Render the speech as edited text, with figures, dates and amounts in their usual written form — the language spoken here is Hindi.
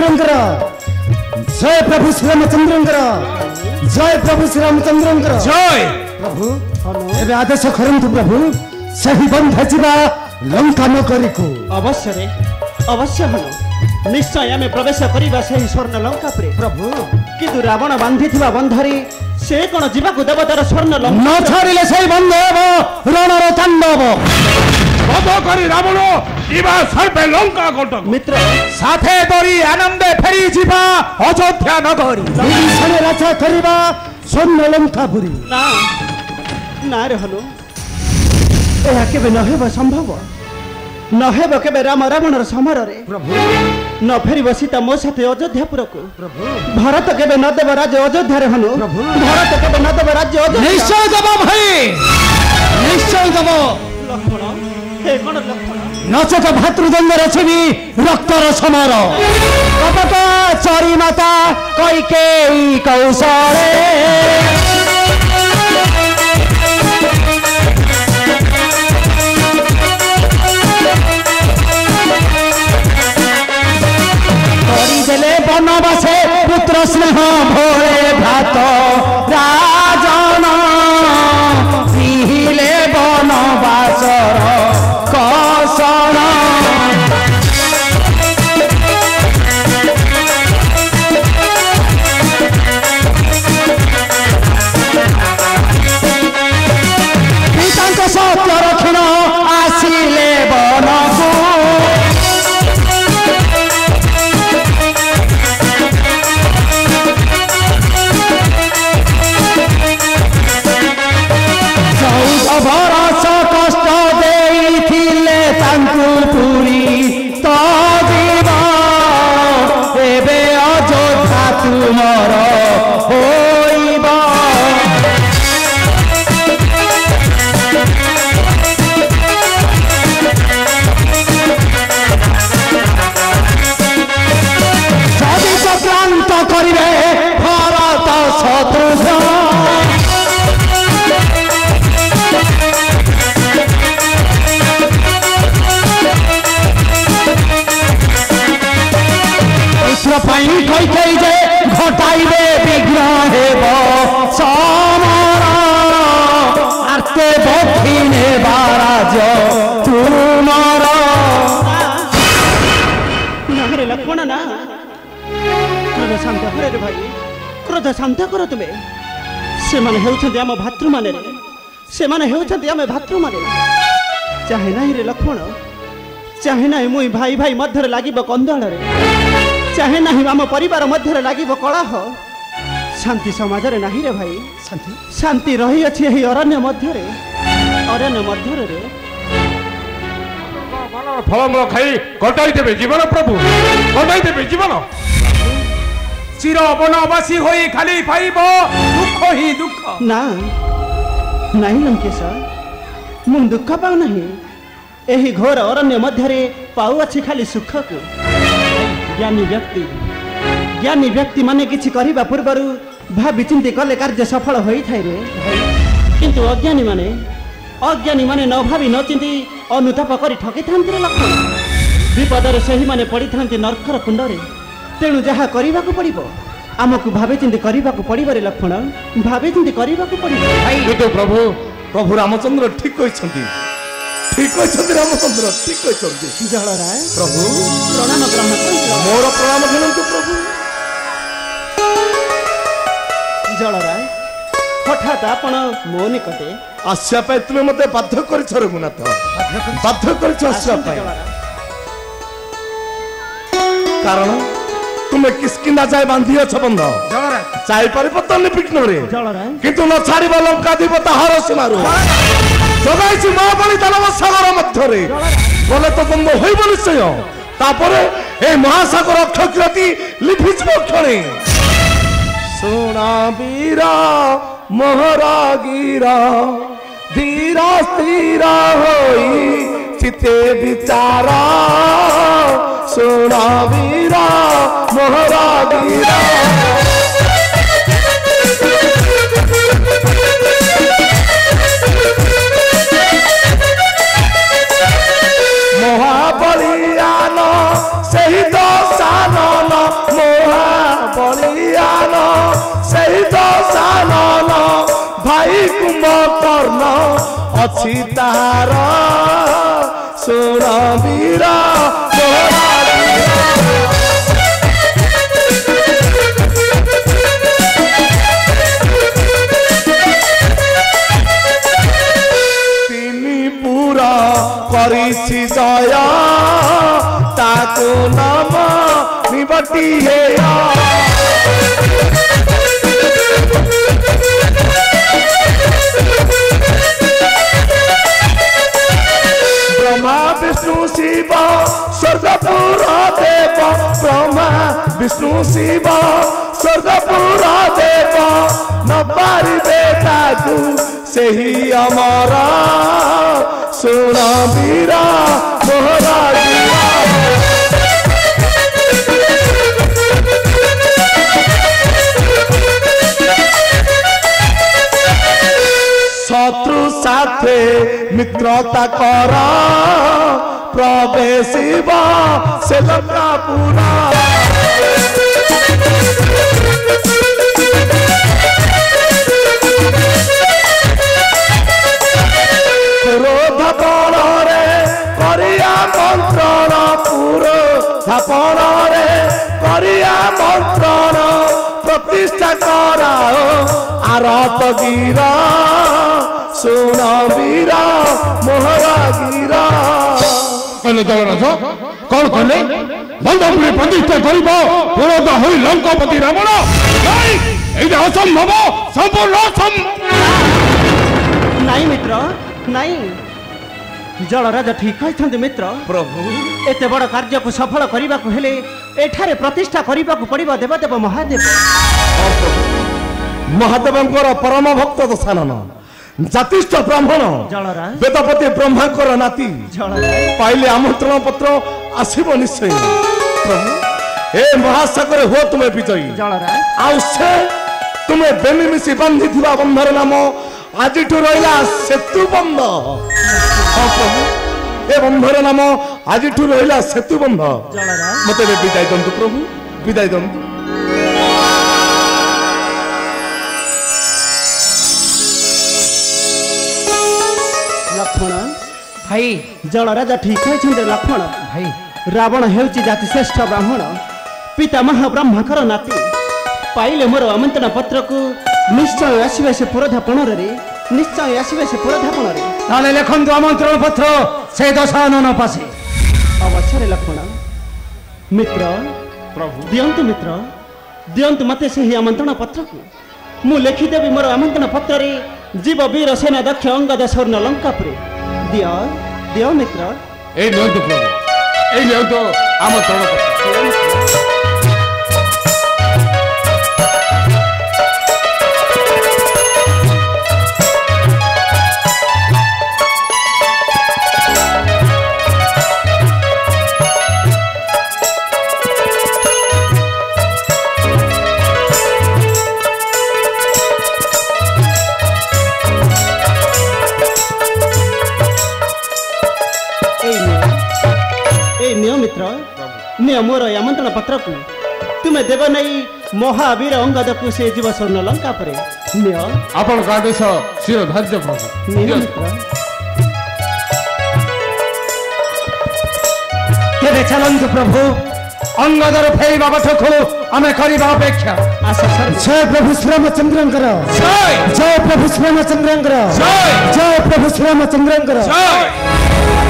रामचंद्र जय प्रभु श्री रामचंद्र जय प्रभु श्री रामचंद्र जय प्रभु एबे आदेश करंतु प्रभु सही बंध जीवा लंका नगरी को अवश्य रे अवश्य हनो निश्चय आमे प्रवेश करिबा सही स्वर्ण लंका परे प्रभु किंतु रावण बांधिथिबा बंधरी से कोन जीवा को देवतार स्वर्ण लंका न छाड़िले सही बंध हेबो रणर तांडव बध करी रावण जीवा सर्पे लंका कटक मित्र साथे दरी आनंदे फेरी जीवा अयोध्या नगरी विभीषण राजा करिबा स्वर्ण लंकापुरी ना ना रे हनो एहा केबे न हेबो संभव न हेबो केबे राम रावणर समर रे प्रभु न फेरी सीता मो साथे अयोध्यापुर को प्रभु भारत केबे न देव राज्य अयोध्या रे हनु प्रभु भारत केबे न देव राज्य अयोध्या निश्चय दबो भाई निश्चय दबो लक्ष्मण हे कोन लक्ष्मण नचक भातृदंड रचनी रक्तर समर कपट चरी माता कैकेयी कौशले देले बनवासे पुत्र स्नेह भोले भ्रात राजन पिहिले बनवासर कौशल पितांक सत्य रक्षण आसिले बनकु घटाइबे विघ्न हेब समर आर्ते बखिने बाराज तुमर नारे लक्ष्मण ना क्रोध शांत कर रे भाई क्रोध शांत कर तुमे से माने हेउछन्ते हम भातृ माने रे से माने हेउछन्ते हम भातृ माने चाहे नाही रे लक्ष्मण चाहे नाही मुई भाई भाई मध्य लागिब कंदळ रे चाहे नहीं आम परिवार मध्य लागिब कलह शांति समाज रे नहीं रे भाई शांति शांति रही अछि एही अरण्य मध्य रे रे फलमूल खाई कटाई देबे जीवन प्रभु कटाई देबे जीवन चिर वनवासी होई खाली पाइब दुख ही दुख ना नहीं लंकेश मु दुख पाऊ नहीं एही घोर अरण्य मध्य रे पाऊ अछि खाली सुख को ज्ञानी व्यक्ति माने किछि करिबा पूर्वरु भाबी चिंती कले कार्य सफल होई थाई रे किंतु अज्ञानी माने न भाबी न चिंती अनुताप करी ठकी थांती रे लक्ष्मण विपदरे सही माने पड़ी थांती नरकर कुंड रे तेणु जहा करिबा को पड़िबो आमकु भाबी चिंती करिबा को पड़िबो रे लक्ष्मण भाबी चिंती करिबा को पड़िबो देखो प्रभु रामचंद्र ठीक कहछंती ठीक कहछंती रामचंद्र ठीक कहछंती जलराय प्रभु प्रणाम मोर प्रणाम करंतु प्रभु जलराय हठात आपण मो निकटे आस्या पाई तुमे मते बाध्य करछ रघुनाथ बाध्य करछ आस्या पाई कारण तुमे किसकिना जाय बांधी अछ बंध जलराय चाय परिपतन विघ्न रे जलराय किंतु न छाड़िबा लंका देवता हर सीमारू जगाइछि महाबली दानव सागर मध्यरे बोले तो बंद होइब निश्चय तापरे ए महासागर अक्षकृति लिभिछ क्षणे सोना वीरा मोहरागीरा धीरा स्थिरा होई चिते विचारा सोना वीरा मोहरागीरा महाबलियान सही तो सानन कुंभकर्ण अच्छी तार सुन वीर पूरा करिछि जय ताको नाम निबटिए ब्रह्मा विष्णु शिव स्वर्गपुर देव ब्रह्मा विष्णु शिव स्वर्गपुर देव न पारिबे ताकू सेही अमर सुन वीर मोहरा शत्रु साथे मित्रता कर प्रवेशिब से लंकापुरा क्रोध बଳରେ करिया मंत्रण पुरोध बଳରେ करिया मंत्रण प्रतिष्ठा कराओ आरत गिर सुन वीर मोहरा गिर कहले जगन्नाथ कौन कहले बंधपुरी प्रतिष्ठा करिब पुरोध होई लंकापति रावण नहीं एटा असंभव संपूर्ण नहीं मित्र नहीं जल राजा ठीक कहते मित्र प्रभु एते बड़ कार्य को सफल करने को हेले एठारे प्रतिष्ठा करने को पड़िबो देवदेव महादेव महादेवंकर परम भक्त दशानन जातिष्ठ ब्राह्मण जलराज वेदपति ब्रह्मांकर नाती जलराज पाइले आमंत्रण पत्र आसीब निश्चय प्रभु ए महासागर हो तुम्हें विजयी जलराज आउ से तुम्हें बेनी मिसी बांधी थिबा बंधर नाम आज रहा सेतु बंध प्रभु ए बंधर नाम आज रहा सेतु बंध जलराज मत विदाय दंतु प्रभु विदाय दंतु लक्ष्मण भाई जल राजा ठीक कहते लक्ष्मण भाई रावण हेउची जाति श्रेष्ठ ब्राह्मण पिता महाब्रह्मकर नाती पाइले मोर आमंत्रण पत्र को निश्चय आसवे से पुरोधापण रे निश्चय आसवे से पुरोधापण रे ताले लेखन्तु आमंत्रण पत्र से दशानन पासे अवश्य लक्ष्मण मित्र प्रभु दियंतु मित्र दियंतु मते से ही आमंत्रण पत्र को मु लिखिदेवी मोर आमंत्रण पत्र रे जीव वीर सेना दक्ष अंगद स्वर्ण लंकापुरी दियो दियो मित्र ए नियंतु प्रभु ए नियंतु आमंत्रण पत्र मोर आमंत्रण पत्र को तुम्हें देव नहीं महावीर अंगद को से जीव स्वर्ण लंका पर आपण का आदेश शिर धार्य प्रभु केबे चलन्तु प्रभु अंगदर फेरिबा बठको आमे करिबा अपेक्षा जय प्रभु श्री रामचंद्रंकर जय प्रभु श्री रामचंद्रंकर जय प्रभु श्री रामचंद्रंकर जय